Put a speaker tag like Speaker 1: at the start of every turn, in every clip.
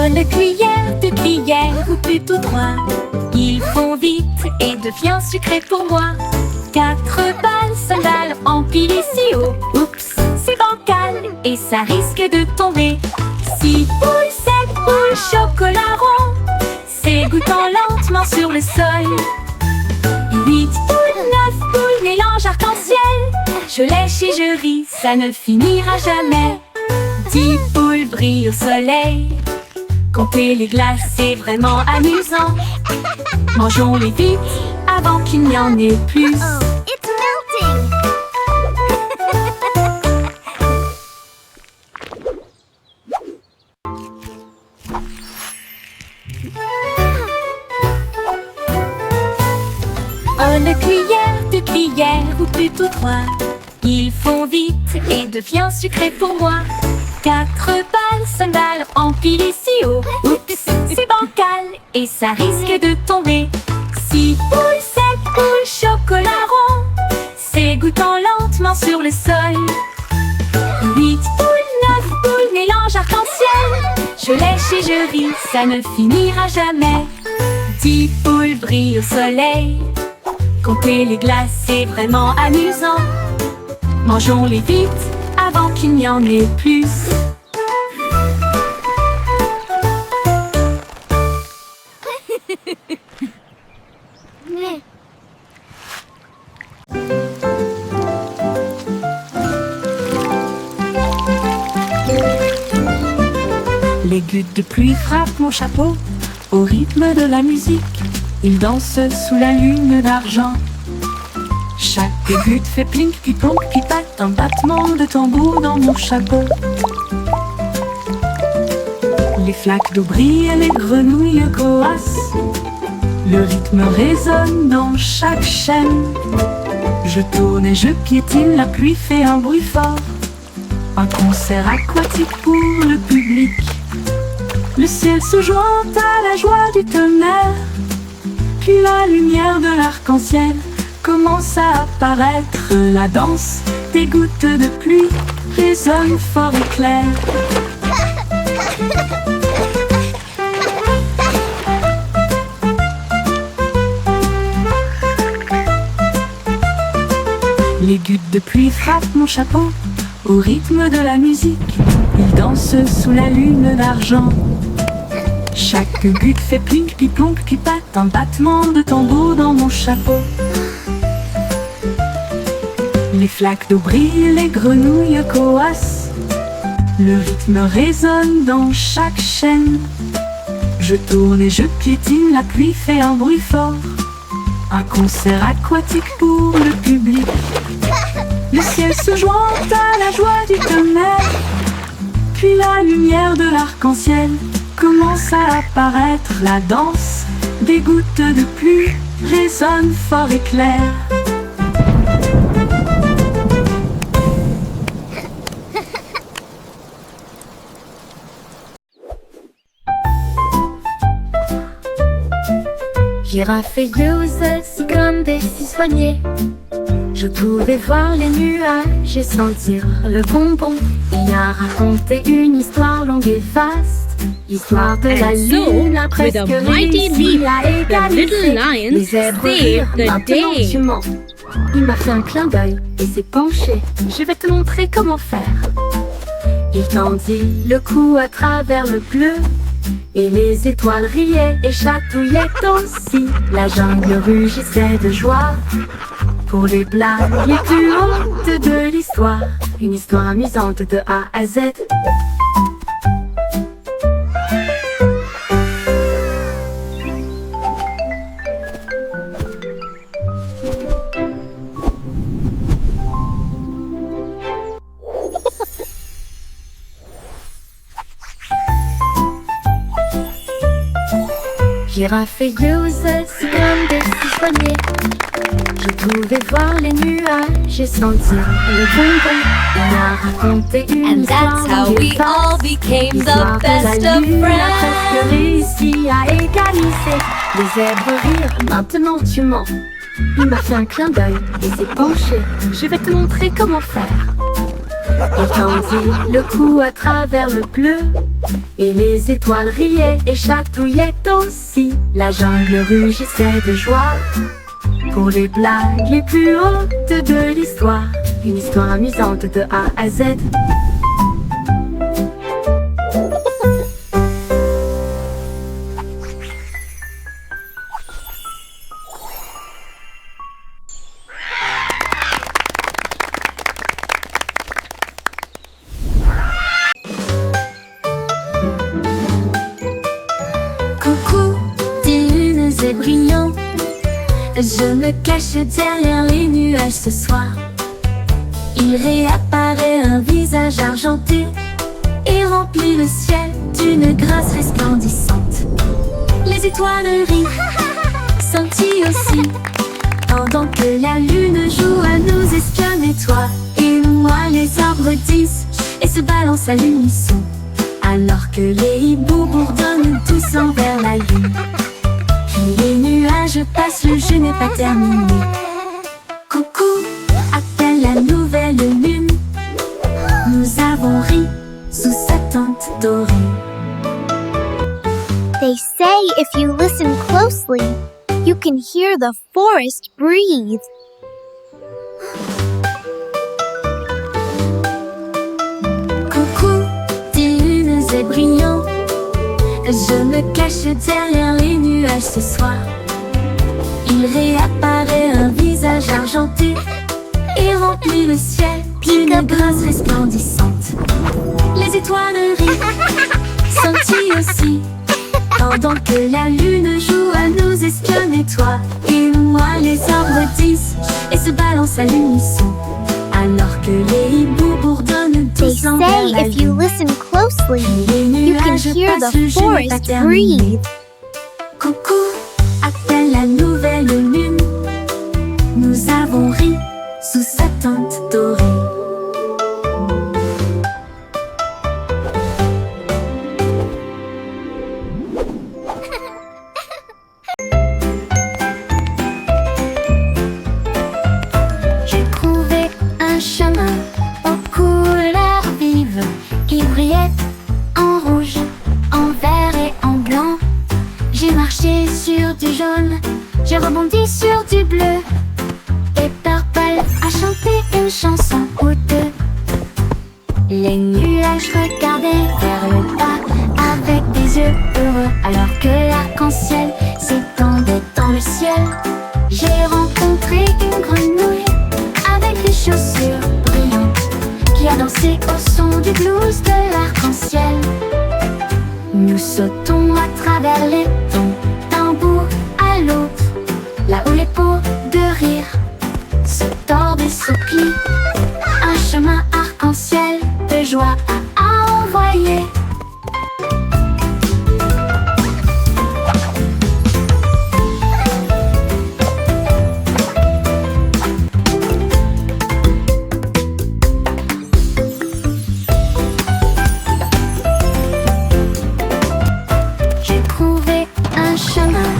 Speaker 1: Bonne cuillère de gruyère coupée tout droit. Ils font vite et devient sucré pour moi. 4 balles, sandales empilées si haut. Oups, c'est bancal et ça risque de tomber. 6 boules, 7 boules, chocolat rond. C'est goûtant lentement sur le sol. 8 boules, 9 boules, mélange arc-en-ciel. Je lèche et je ris, ça ne finira jamais. 10 boules brillent au soleil. Compter les glaces, c'est vraiment amusant. Mangeons-les vite avant qu'il n'y en ait plus.
Speaker 2: It's melting!
Speaker 1: Bonne cuillère de gruyère coupée tout droit. Ils font vite et devient sucré pour moi. 4 balles, sandales empilées si haut. Oups, c'est bancal et ça risque de tomber. 6 boules, 7 boules, chocolat rond. C'est goûtant lentement sur le sol. 8 boules, 9 boules, mélange arc-en-ciel. Je lèche et je ris, ça ne finira jamais. 10 boules brillent au soleil. Compter les glaces, c'est vraiment amusant. Mangeons-les vite avant qu'il n'y en ait plus.
Speaker 2: Mais
Speaker 1: Les gouttes de pluie frappent mon chapeau au rythme de la musique. Ils dansent sous la lune d'argent. Chaque goutte fait plink, puis plonk, puis patte, un battement de tambour dans mon chapeau. Les flaques d'eau brillent et les grenouilles coassent. Le rythme résonne dans chaque chaîne. Je tourne et je piétine, la pluie fait un bruit fort. Un concert aquatique pour le public. Le ciel se joint à la joie du tonnerre. Puis la lumière de l'arc-en-ciel commence à apparaître. La danse des gouttes de pluie résonne fort et clair. Les gouttes de pluie frappent mon chapeau au rythme de la musique. Ils dansent sous la lune d'argent. Chaque goutte fait plink, puis plonk, puis patte, un battement de tambour dans mon chapeau. Les flaques d'eau brillent, les grenouilles coassent. Le rythme résonne dans chaque chaîne. Je tourne et je piétine, la pluie fait un bruit fort. Un concert aquatique pour le public. Le ciel se joint à la joie du tonnerre. Puis la lumière de l'arc-en-ciel commence à apparaître. La danse des gouttes de pluie résonne fort et clair. Girafe et Glouze, si comme des citronniers. Je pouvais voir les nuages et sentir le bonbon. Il a raconté une histoire longue et vaste. L'histoire de la lune a presque
Speaker 3: with a mighty
Speaker 1: réussi
Speaker 3: leap,
Speaker 1: à
Speaker 3: the
Speaker 1: égaliser.
Speaker 3: little lion
Speaker 1: Les zèbres
Speaker 3: saved
Speaker 1: rirent,
Speaker 3: the
Speaker 1: maintenant
Speaker 3: day.
Speaker 1: tu mens. Il m'a fait un clin d'œil et s'est penché. Je vais te montrer comment faire. Il tendit le cou à travers le bleu. Et les étoiles riaient et chatouillaient aussi. La jungle rugissait de joie pour les blagues les plus hautes de l'histoire. Une histoire amusante de A à Z. Girafe et Glouze, si comme des citronniers. Je pouvais voir les nuages et sentir le bonbon. Il a raconté une
Speaker 4: And
Speaker 1: histoire
Speaker 4: that's how
Speaker 1: longue et
Speaker 4: we all
Speaker 1: vaste.
Speaker 4: became
Speaker 1: L'histoire
Speaker 4: the
Speaker 1: de la
Speaker 4: best of
Speaker 1: lune a presque
Speaker 4: friends.
Speaker 1: réussi à égaliser. Les zèbres rirent, maintenant tu mens. Il m'a fait un clin d'œil et s'est penché. Je vais te montrer comment faire. Il tendit le cou à travers le bleu, et les étoiles riaient et chatouillaient aussi. La jungle rugissait de joie pour les blagues les plus hautes de l'histoire. Une histoire amusante de A à Z.
Speaker 2: Coucou,
Speaker 1: Lumineux et brillant, je me cache derrière les nuages ce soir. Il réapparaît un visage argenté et remplit le ciel d'une grâce resplendissante. Les étoiles rient, scintillent aussi, pendant que la lune joue à nous espionner. Toi et moi, les arbres disent et se balancent à l'unisson, alors que les hiboux bourdonnent tous envers la lune. Puis les nuages passent, le jeu n'est pas terminé. Coucou, appelle la nouvelle lune. Nous avons ri sous sa tente dorée.
Speaker 2: they say if you listen closely, you can hear the forest breathe.
Speaker 1: Coucou, lumineux et brillant, je me cache derrière les nuages ce soir. Il réapparaît un visage argenté et remplit le ciel d'une grâce resplendissante. Les étoiles rient, scintillent aussi, pendant que la lune joue à nous espionner. Toi et moi, les arbres disent et se balancent à l'unisson, alors que les hiboux bourdonnent
Speaker 2: They
Speaker 1: tous envers
Speaker 2: say
Speaker 1: la
Speaker 2: if you
Speaker 1: lune.
Speaker 2: listen closely,
Speaker 1: Les
Speaker 2: you can
Speaker 1: nuages
Speaker 2: hear
Speaker 1: passent,
Speaker 2: the
Speaker 1: le jeu n'est pas
Speaker 2: forest
Speaker 1: terminé.
Speaker 2: breathe.
Speaker 1: Coucou, appelle la nouvelle lune. Nous avons ri sous sa tente dorée. J'ai trouvé un chemin aux couleurs vives qui brillait en rouge, en vert et en blanc. J'ai marché sur du jaune, j'ai rebondi sur du bleu, et Purple a chanté une chanson ou deux. Les nuages regardaient vers le bas avec des yeux heureux, alors que l'arc-en-ciel s'étendait dans le ciel. J'ai rencontré une grenouille avec des chaussures brillantes qui a dansé au son du blues de l'arc-en-ciel. Nous sautons à travers les tons d'un bout à l'autre, là où les pots de rire se tordent et se plient. Un chemin arc-en-ciel de joie à envoyer. J'ai trouvé un chemin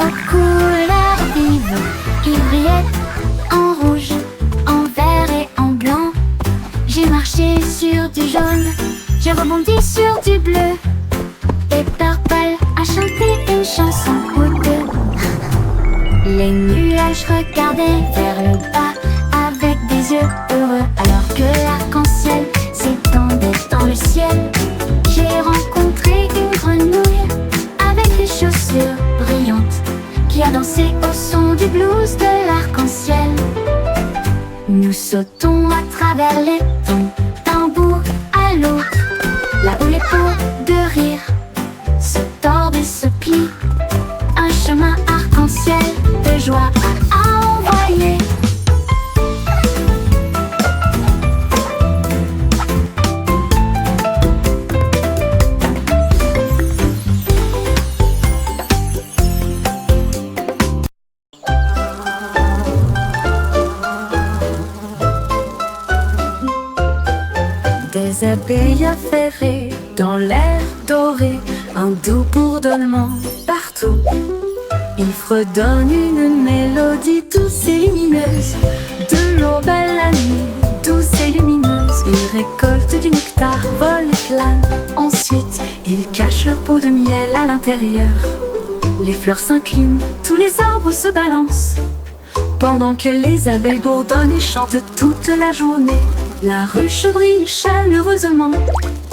Speaker 1: aux couleurs vives qui brillait en rouge, en vert et en blanc. J'ai marché sur du jaune, j'ai rebondi sur du bleu, et Purple a chanté une chanson ou deux. Les nuages regardaient vers le bas avec des yeux heureux, alors que l'arc-en-ciel s'étendait dans le ciel. J'ai rencontré une grenouille avec des chaussures brillantes qui a dansé au son du blues de l'arc-en-ciel. Nous sautons à travers les tons d'un bout à l'autre, là où les pots de rire se tordent et se plient. Un chemin arc-en-ciel de joie à envoyer. Des abeilles affairées dans l'air doré, un doux bourdonnement partout. Ils fredonnent une mélodie douce et lumineuse, de l'aube à la nuit, douce et lumineuse. lumineuse. Ils récoltent du nectar, volent et planent. Ensuite, ils cachent leur peau de miel à l'intérieur. Les fleurs s'inclinent, tous les arbres se balancent. Pendant que les abeilles bourdonnent et chantent toute la journée. La ruche brille chaleureusement,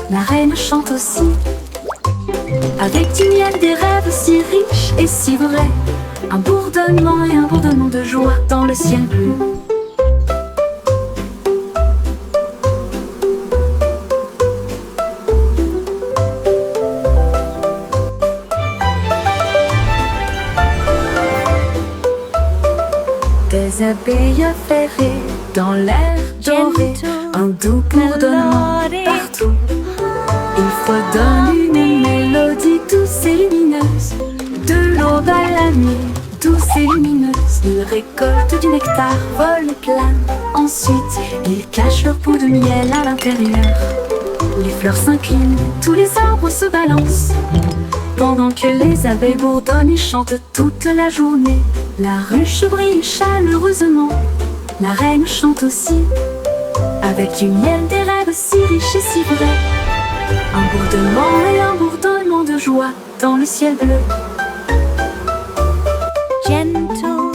Speaker 1: la reine chante aussi. Avec du miel, des rêves si riches et si vrais. Un bourdonnement et un bourdonnement de joie dans le ciel bleu. Des abeilles affairées dans l'air doré, un doux bourdonnement partout. Il fredonne une mélodie douce et lumineuse, de l'aube à la nuit, douce et lumineuse. Ils récoltent du nectar, volent et planent. Ensuite, ils cachent leur peau de miel à l'intérieur. Les fleurs s'inclinent, tous les arbres se balancent. Pendant que les abeilles bourdonnent et chantent toute la journée. La ruche brille chaleureusement, la reine chante aussi. Avec du miel, des rêves si riches et si vrais. Un bourdonnement et un bourdonnement de joie dans le ciel bleu.
Speaker 2: Gentle,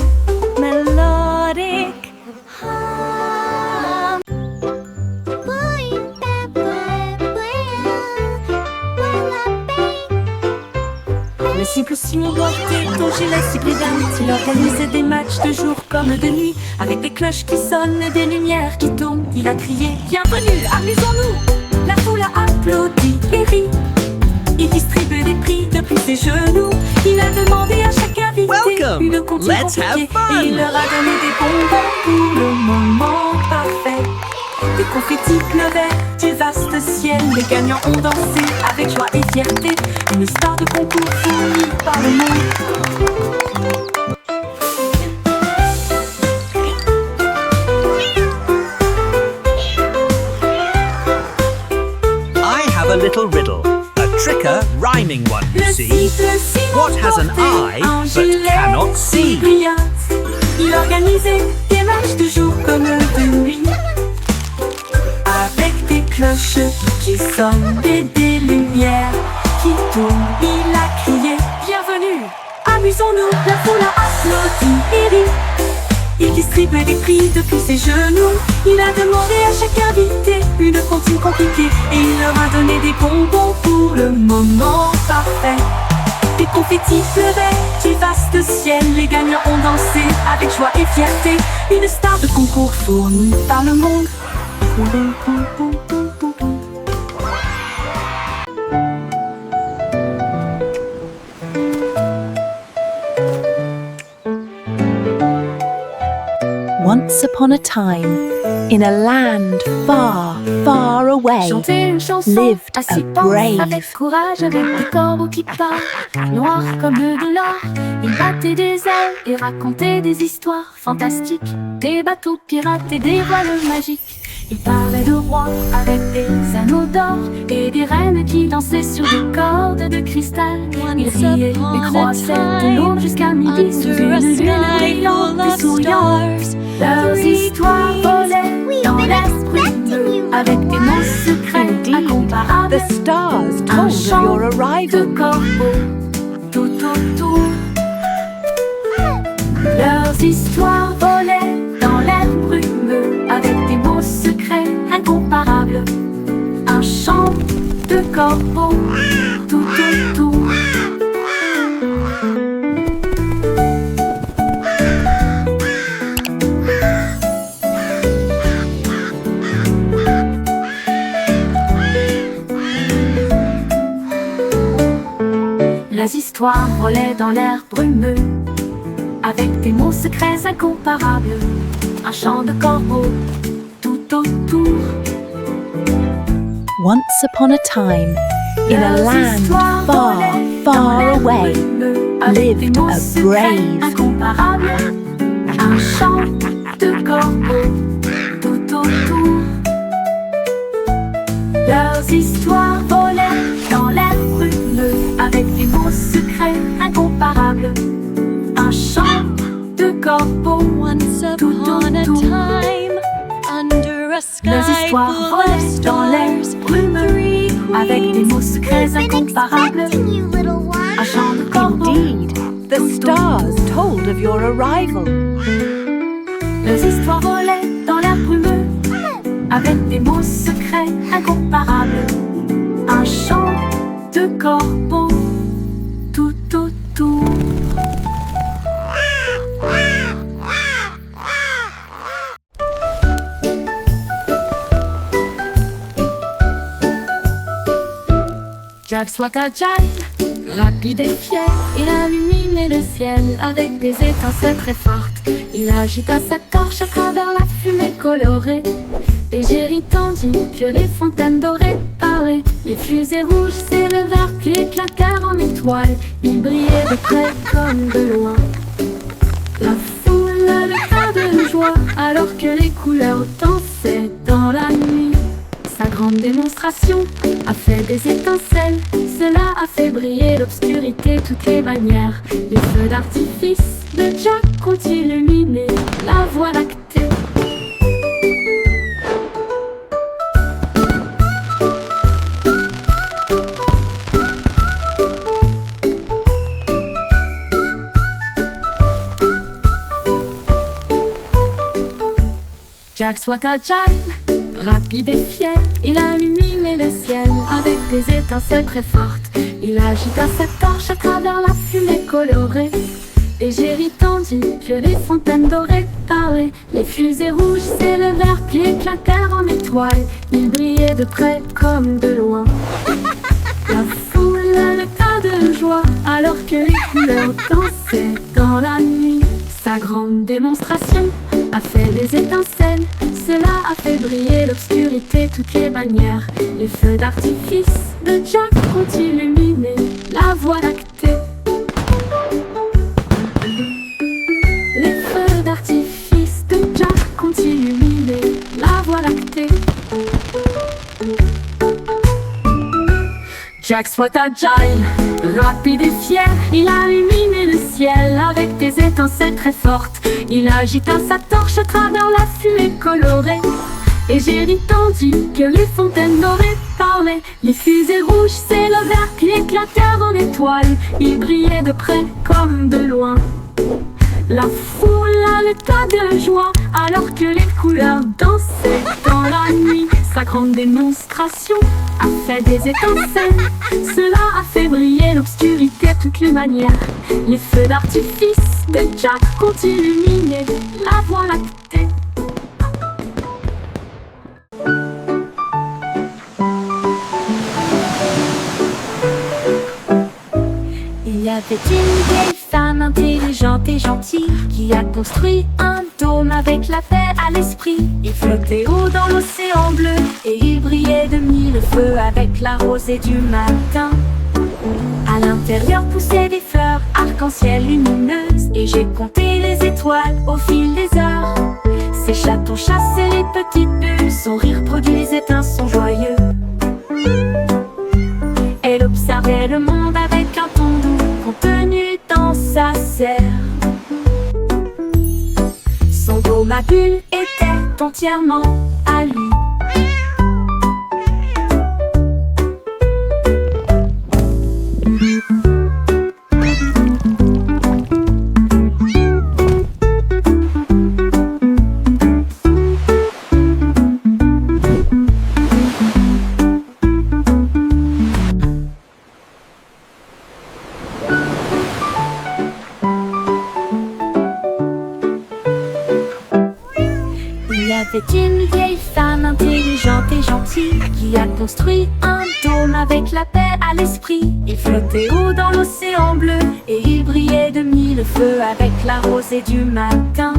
Speaker 2: melodic hum.
Speaker 1: Le simple Simon Bordet, dont j'ai la cible d'âme, il organisait des matchs de jour comme de nuit, avec des cloches qui sonnent et des lumières qui tombent. Il a crié « Bienvenue, amusons-nous !» La foule a applaudi et ri. Il distribue des prix depuis ses genoux. Il a demandé à chaque invité une comptine compliquée. Et il leur a donné des bonbons pour le moment parfait. Des confettis pleuvaient du vaste ciel. Les gagnants ont dansé avec joie et fierté. Une histoire de concours fournie par le monde.
Speaker 3: A little riddle, a tricker rhyming one, you see. What has an eye but cannot see?
Speaker 1: Il organisait des matchs de jour comme de nuit, avec des cloches qui sonnent et des lumières qui tournent. Il a crié bienvenue, amusons-nous. La foule a applaudi et ri. Il distribuait des prix depuis ses genoux. Il a demandé à chaque invité une comptine compliquée. Et il leur a donné des bonbons pour le moment parfait. Des confettis pleuvaient du vaste ciel. Les gagnants ont dansé avec joie et fierté. Une star de concours fournie par le monde.
Speaker 4: Once upon a time, in a land far, far away,
Speaker 1: Chanter une chanson
Speaker 4: lived
Speaker 1: à
Speaker 4: a
Speaker 1: 6 pans, avec
Speaker 4: brave,
Speaker 1: courage, avec des corbeaux qui parlent, noirs comme de l'or. Il battait des ailes et racontait des histoires fantastiques, des bateaux pirates et des voiles magiques. Il parlait de rois avec des anneaux d'or et des reines qui dansaient sur des cordes de cristal. Il riait et croissait de l'aube jusqu'à midi sous une lune brillante et souriante. Leurs histoires volaient dans l'air brumeux avec des mots secrets incomparables.
Speaker 4: the stars
Speaker 1: Un
Speaker 4: told of
Speaker 1: chant
Speaker 4: your
Speaker 1: de
Speaker 4: arrival.
Speaker 1: corbeaux tout autour. Leurs histoires volaient dans l'air brumeux avec des mots secrets incomparables. Un chant de corbeaux tout autour. Les histoires volaient dans l'air brumeux avec des mots secrets incomparables. Un chant de corbeaux tout autour.
Speaker 4: Once upon a time, in a
Speaker 1: Leurs
Speaker 4: land
Speaker 1: histoires
Speaker 4: far,
Speaker 1: volaient dans
Speaker 4: far
Speaker 1: l'air
Speaker 4: away,
Speaker 1: brumeux avec
Speaker 4: lived
Speaker 1: des mots
Speaker 4: a
Speaker 1: secrets
Speaker 4: brave,
Speaker 1: incomparables. Un chant de corbeaux tout autour. Leurs histoires volaient dans l'air brumeux avec des mots secrets incomparables. Un chant de corbeaux
Speaker 2: Once
Speaker 1: tout
Speaker 2: upon a
Speaker 1: autour.
Speaker 2: time, under
Speaker 4: a
Speaker 1: Nos
Speaker 4: sky
Speaker 1: histoires
Speaker 4: full of
Speaker 1: volaient dans l'air
Speaker 4: stars.
Speaker 1: brumerie avec des mots secrets
Speaker 2: We've been
Speaker 1: incomparables.
Speaker 2: expecting you, little one.
Speaker 1: Un chant de corbeau.
Speaker 4: Indeed, the stars told of your arrival.
Speaker 1: Nos histoires volaient dans l'air brumeux avec des mots secrets incomparables. Un chant de corbeau tout autour. Jack soit agile, rapide et fier, il illuminait le ciel avec des étincelles très fortes. Il agita sa torche à travers la fumée colorée. Les géris tendus, que les fontaines dorées paraient. Les fusées rouges s'élevèrent puis éclatèrent en étoiles. Ils brillaient de près comme de loin. La foule leva de joie alors que les couleurs dansaient dans la nuit. Sa grande démonstration a fait des étincelles. Cela a fait briller l'obscurité toutes les manières. Les feux d'artifice de Jack ont illuminé la voie lactée. Jack soit agile, rapide et fier, il a illuminé le ciel avec des étincelles très fortes. Il agita sa torche à travers la fumée colorée. Les géris tendus, que les fontaines dorées paraient. Les fusées rouges s'élevèrent puis éclatèrent en étoiles. Ils brillaient de près comme de loin. La foule leva de joie alors que les couleurs dansaient dans la nuit. Sa grande démonstration a fait des étincelles. Cela a fait briller l'obscurité toutes les manières. Les feux d'artifice de Jack ont illuminé la voie lactée. Les feux d'artifice de Jack ont illuminé la voie lactée. Jack soit agile, rapide et fier, il a illuminé le ciel avec des étincelles très fortes. Il agita sa torche à travers la fumée colorée. Et j'ai entendu que les fontaines dorées parlaient. Les fusées rouges s'élevèrent puis éclatèrent en étoiles. Ils brillaient de près comme de loin. La foule a l'état de joie alors que les couleurs dansaient dans la nuit. Sa grande démonstration a fait des étincelles. Cela a fait briller l'obscurité toutes les manières. Les feux d'artifice de Jack ont illuminé la voie lactée. Il y avait une vieille femme intelligente et gentille qui a construit un dôme avec la paix à l'esprit. Il flottait haut dans l'océan bleu et il brillait de mille feux avec la rosée du matin. À l'intérieur poussaient des fleurs arc-en-ciel lumineuses et j'ai compté les étoiles au fil des heures. Ses chatons chassaient les petites bulles, son rire produisait un son joyeux. Elle observait le monde avec un ton doux contenu dans sa serre. Son dôme à bulles était entièrement à lui. Il y avait une vieille femme intelligente et gentille qui a construit un dôme avec la paix à l'esprit. Il flottait haut dans l'océan bleu et il brillait de mille feux avec la rosée du matin.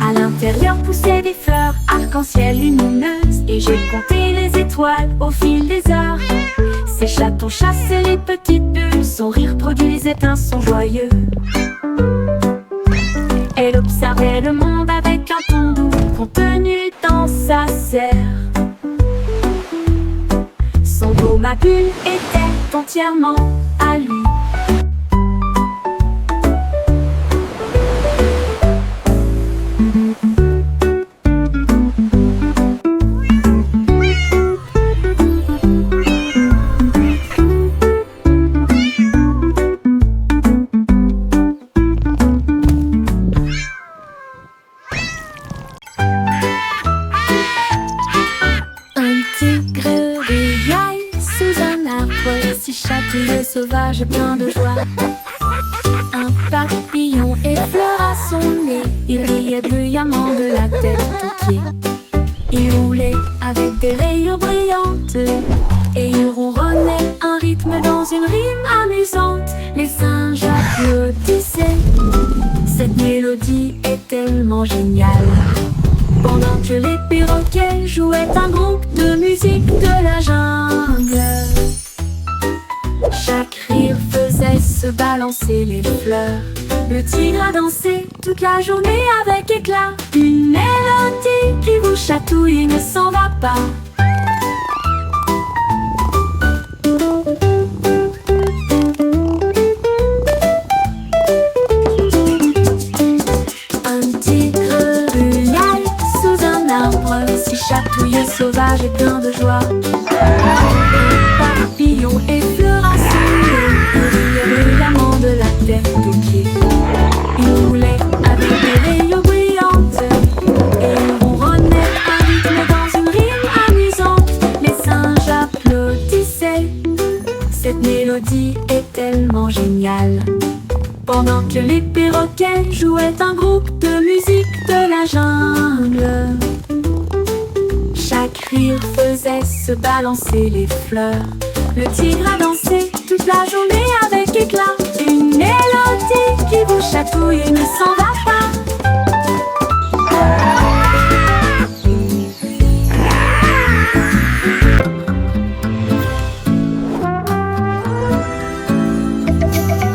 Speaker 1: À l'intérieur poussaient des fleurs arc-en-ciel lumineuses et j'ai compté les étoiles au fil des heures. Ses chatons chassaient les petites bulles, son rire produisait un son joyeux. Elle observait le monde avec un ton doux contenu dans sa serre. Son dôme à bulles était entièrement à lui. chatouilleux, sauvage, plein de joie. Un papillon effleura son nez, il riait bruyamment de la tête aux pieds. Il roulait avec des rayures brillantes et il ronronnait un rythme dans une rime amusante. Les singes applaudissaient, cette mélodie est tellement géniale. Pendant que les perroquets jouaient un groupe de musique de la jungle. Chaque rire faisait se balancer les fleurs. Le tigre a dansé toute la journée avec éclat. Une mélodie qui vous chatouille et ne s'en va pas. Un tigre rural sous un arbre, si chatouilleux, sauvage et plein de joie. Un papillon effleura son nez, il riait bruyamment de la tête aux pieds. Il roulait avec des rayures brillantes et il ronronnait un rythme dans une rime amusante. Les singes applaudissaient, cette mélodie est tellement géniale. Pendant que les perroquets jouaient un groupe de musique de la jungle. Chaque rire faisait se balancer les fleurs. Le tigre a dansé toute la journée avec éclat. Une mélodie qui vous chatouille et ne s'en va pas.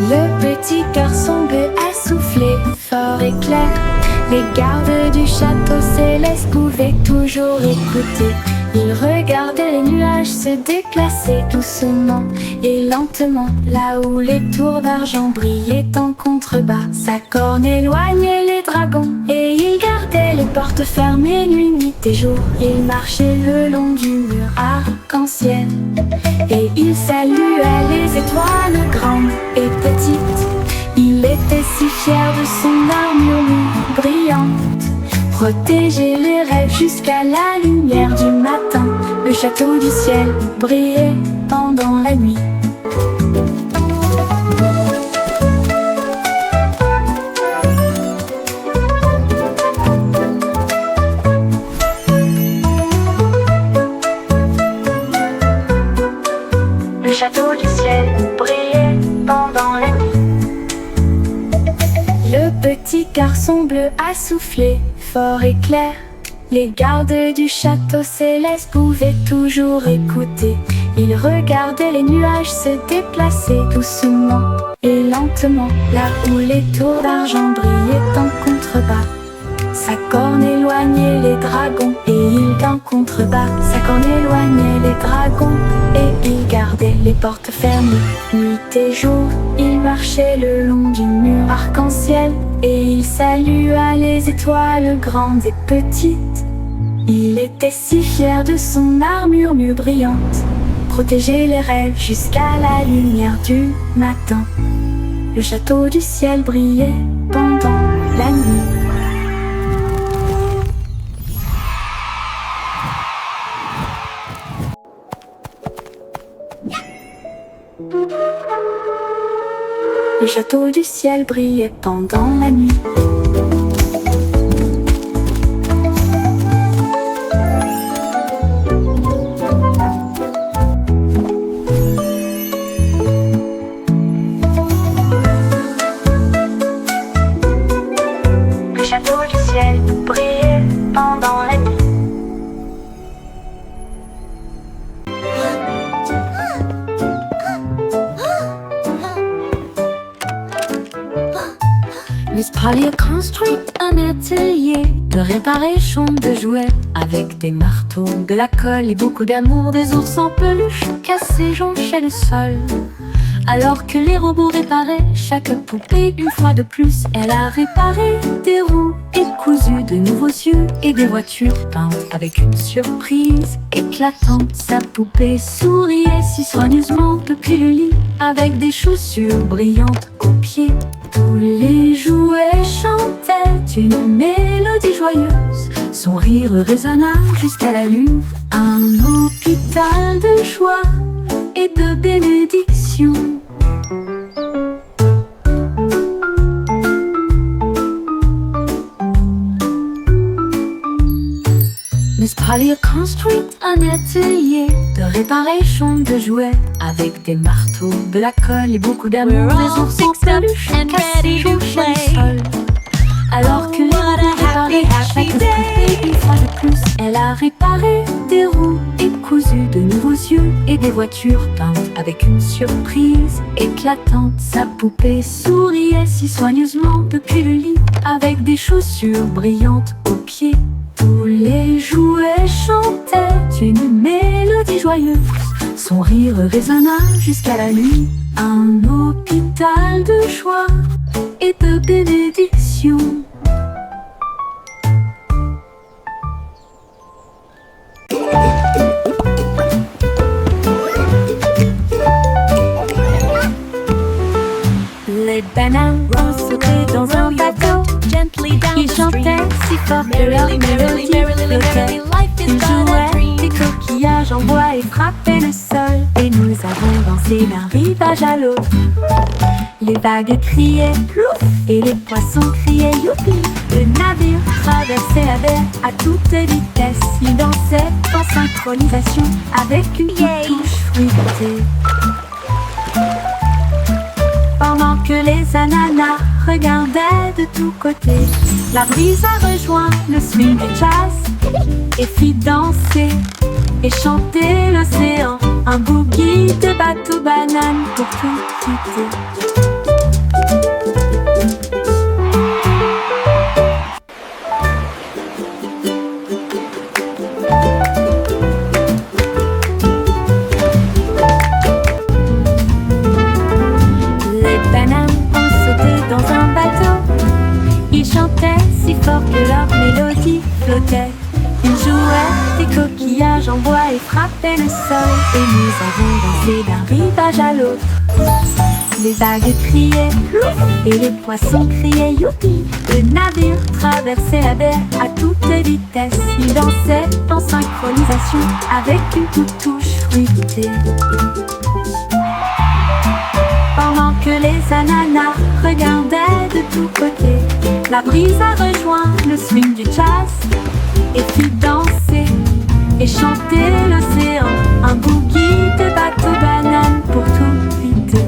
Speaker 1: Le petit garçon bleu a soufflé fort et clair. Les gardes du château céleste pouvaient toujours écouter. Ils regardaient les nuages se déplacer doucement et lentement, là où les tours d'argent brillaient en contrebas. Sa corne éloignait les dragons et il gardait les portes fermées nuit et jour. Il marchait le long du mur arc-en-ciel et il saluait les étoiles grandes et petites. Il était si fier de son armure brillante. Protéger les rêves jusqu'à la lumière du matin. Le château du ciel brillait pendant la nuit. Le château du ciel brillait pendant la nuit. Le petit garçon bleu a soufflé fort et clair. Les gardes du château céleste pouvaient toujours écouter. Ils regardaient les nuages se déplacer doucement et lentement, là où les tours d'argent brillaient en contrebas. Sa corne éloignait les dragons et il en contrebas. Sa corne éloignait les dragons et il gardait les portes fermées. Nuit et jour, il marchait le long du mur arc-en-ciel et il salua les étoiles grandes et petites. Il était si fier de son armure brillante. Protéger les rêves jusqu'à la lumière du matin. Le château du ciel brillait pendant la nuit. Le château du ciel brillait pendant la nuit. Le château du ciel brillait pendant la nuit. L'Espalier construit un atelier de réparation de jouets avec des marteaux, de la colle et beaucoup d'amour. Des ours en peluche cassés jonchaient le sol. Alors que les robots réparaient chaque poupée une fois de plus, elle a réparé des roues et cousu de nouveaux yeux et des voitures peintes avec une surprise éclatante. Sa poupée souriait si soigneusement depuis le lit avec des chaussures brillantes aux pieds. Tous les jouets chantaient une mélodie joyeuse. Son rire résonna jusqu'à la lune. Un hôpital de joie et de bénédiction Coralie a construit un atelier de réparation de jouets avec des marteaux, de la colle et beaucoup d'amour. Des ours en peluche cassés au sol. Alors que les roues réparées à chaque poupée une fois de plus, elle a réparé des roues et cousu de nouveaux yeux et des voitures peintes avec une surprise éclatante. Sa poupée souriait si soigneusement depuis le lit avec des chaussures brillantes aux pieds. Tous les jouets chantaient une mélodie joyeuse. Son rire résonna jusqu'à la nuit. Un hôpital de joie et de bénédiction. Les bananes ont sauté dans un bateau. Ils chantaient si fort que leur mélodie flottait. Ils jouaient des coquillages en bois et frappaient le sol. Et nous avons dansé d'un rivage à l'autre. Les vagues criaient plouf et les poissons criaient youpi. Le navire traversait la mer à toute vitesse. Il dansait en synchronisation avec une touche fruitée. Pendant que les ananas regardaient de tous côtés, la brise a rejoint le swing du jazz et fit danser et chanter l'océan. Un boogie de bateau banane pour tout quitter. Si fort que leur mélodie flottait. Ils jouaient des coquillages en bois et frappaient le sol. Et nous avons dansé d'un rivage à l'autre. Les vagues criaient plouf et les poissons criaient youpi. Le navire traversait la mer à toute vitesse. Il dansait en synchronisation avec une toute touche fruitée. Pendant que les ananas regardaient de tous côtés, la brise a rejoint le swing du jazz et fit danser et chanter l'océan. Un boogie de bateau banane pour tout vider.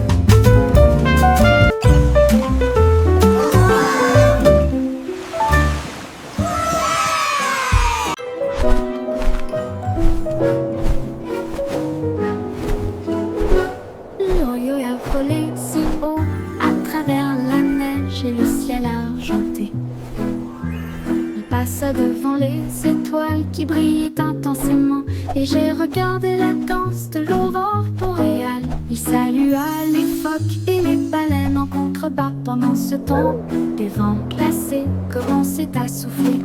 Speaker 1: L'oyo a volé si haut à travers la neige et le ciel argenté. Il passa devant les étoiles qui brillaient intensément et j'ai regardé la danse de l'aurore boréale. Il salua les phoques et les baleines en contrebas. Pendant ce temps, des vents glacés commençaient à souffler.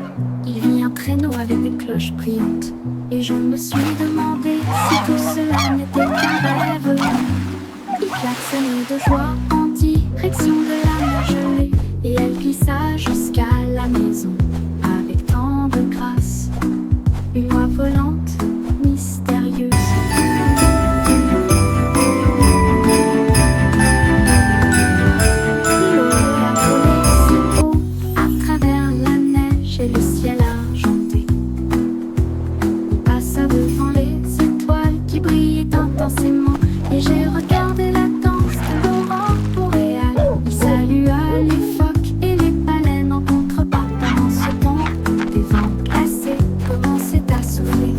Speaker 1: Il vit un traîneau avec des cloches brillantes et je me suis demandé si tout cela n'était qu'un rêve. Il klaxonnait de joie en direction de la mer gelée et elle glissa jusqu'à la maison avec tant de grâce. Une oie volante, mystérieuse. L'eau a volé si haut à travers la neige et le ciel argenté. Il passa devant les étoiles qui brillaient intensément et j'ai regardé la danse de l'aurore boréale. Il salua les phoques et les baleines en contrebas. Pendant ce temps, des vents glacés commençaient à souffler.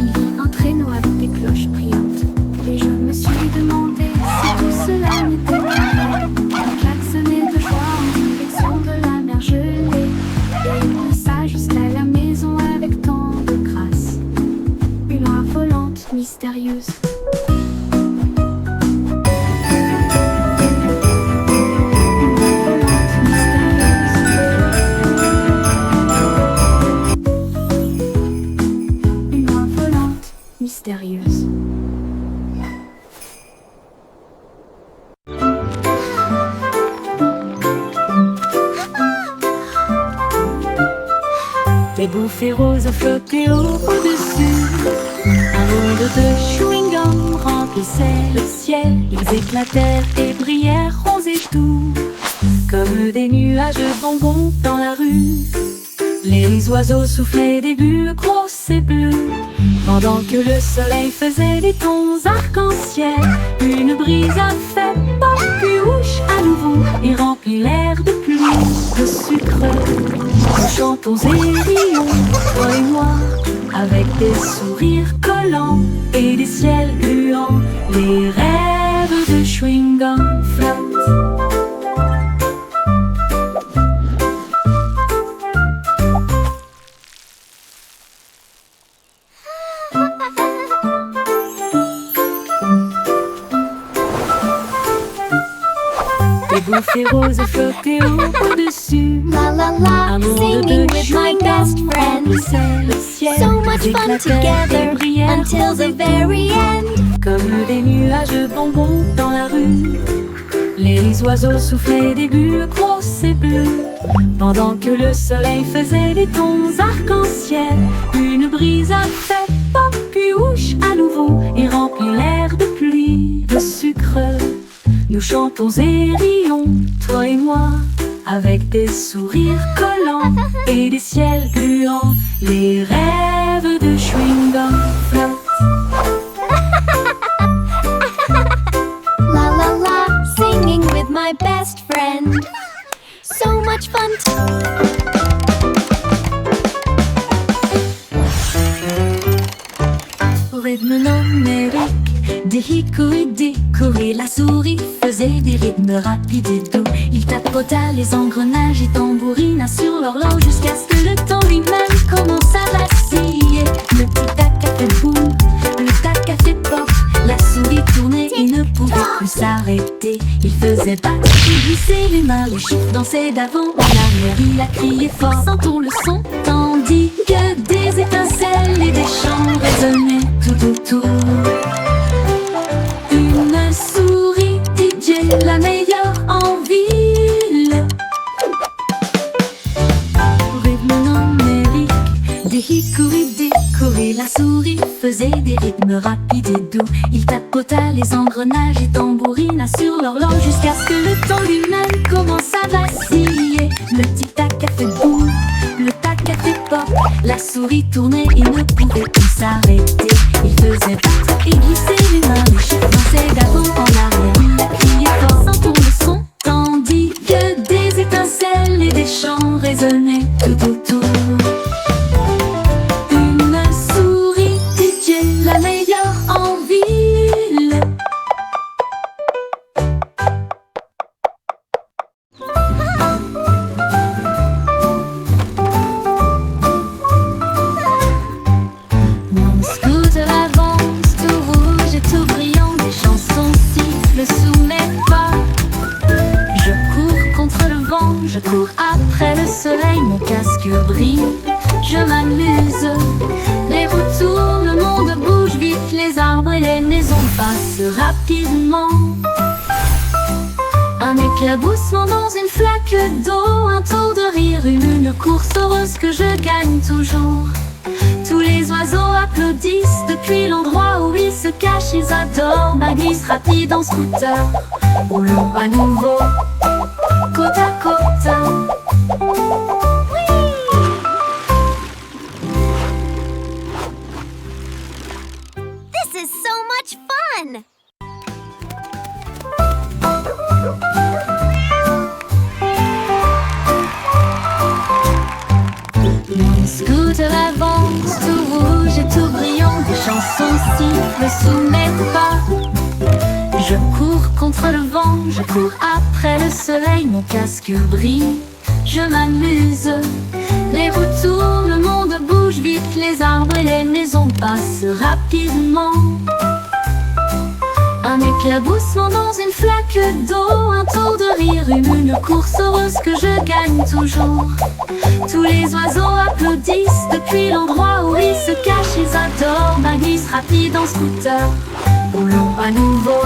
Speaker 1: Il vit un traîneau avec des cloches brillantes et je me suis demandé si tout cela n'était qu'un rêve. Il klaxonnait de joie en direction de la mer gelée et il glissa jusqu'à la maison avec tant de grâce. Une oie volante mystérieuse. Mystérieuse. Des bouffées roses flottaient au-dessus. Un monde de chewing-gum remplissait le ciel. Ils éclatèrent et brillèrent roses et doux, comme des nuages de bonbons dans la rue. Les oiseaux soufflaient des bulles grosses et bleues, pendant que le soleil faisait des tons arc-en-ciel. Une brise a fait pop, puis ouche à nouveau, et remplit l'air de pluie, de sucre. Nous chantons et rions, toi et moi, avec des sourires collants et des ciels gluants. Les rêves de chewing-gum flottent. Des bouffées roses flottaient au-dessus.
Speaker 2: La la la,
Speaker 1: Un monde
Speaker 2: singing
Speaker 1: de
Speaker 2: with my best friend.
Speaker 1: remplissait le ciel.
Speaker 2: So much fun
Speaker 1: J'éclatais
Speaker 2: together
Speaker 1: des prières
Speaker 2: until the very end.
Speaker 1: comme des nuages de bonbons dans la rue. Les oiseaux soufflaient des bulles grosses et bleues, pendant que le soleil faisait des tons arc-en-ciel. Une brise a fait pop, puis ouche à nouveau, et remplit l'air de pluie, de sucre. Nous chantons et rions, toi et moi, avec des sourires collants et des ciels gluants. Les rêves de chewing-gum flottent.
Speaker 2: La la la, singing with my best friend. So much fun.
Speaker 1: Au rythme numérique, des hickories décorés, la souris faisait des rythmes rapides et doux. Il tapota les engrenages et tambourina sur l'horloge jusqu'à ce que le temps lui-même commence à vaciller. Le tic-tac a fait boum, le tac a fait pop. La souris tournait et ne pouvait plus s'arrêter. Il faisait battre, il glissait les mains, les chiffres dansaient d'avant en arrière. Il a crié fort, sentons le son, tandis que des étincelles et des chants résonnaient tout autour. Une souris DJ, la meilleure en ville. Rythme numérique, des hickories décorés, la souris faisait des rythmes rapides et doux. Il tapota les engrenages et tambourina sur l'horloge jusqu'à ce que le temps lui-même commence à vaciller. Le tic-tac a fait boum, le tac a fait pop. La souris tournait et ne pouvait plus s'arrêter. Il faisait battre et glisser les mains, les chiffres dansaient d'avant en arrière. Il a crié fort, sentons le son, tandis que des étincelles et des chants résonnaient tout autour. Une souris DJ, la meilleure en ville. Mon scooter avance, tout rouge et tout brillant, des chansons sifflent sous mes pas. Je cours contre le vent, je cours après le soleil, mon casque brille, je m'amuse. Les roues tournent, le monde bouge vite, les arbres et les maisons passent rapidement. Un éclaboussement dans une flaque d'eau, un tour de rire, une course heureuse que je gagne toujours. Tous les oiseaux applaudissent depuis l'endroit où ils se cachent, ils adorent ma glisse rapide en scooter. Roulons à nouveau, côte à côte.
Speaker 2: This is so much fun.
Speaker 1: Mon scooter avance, tout rouge et tout brillant, des chansons sifflent sous mes pas. Je cours contre le vent, je cours après le soleil, mon casque brille, je m'amuse. Les roues tournent, le monde bouge vite, les arbres et les maisons passent rapidement. Un éclaboussement dans une flaque d'eau, un tour de rire, une course heureuse que je gagne toujours. Tous les oiseaux applaudissent depuis l'endroit où ils se cachent, ils adorent ma glisse rapide en scooter. Roulons à nouveau,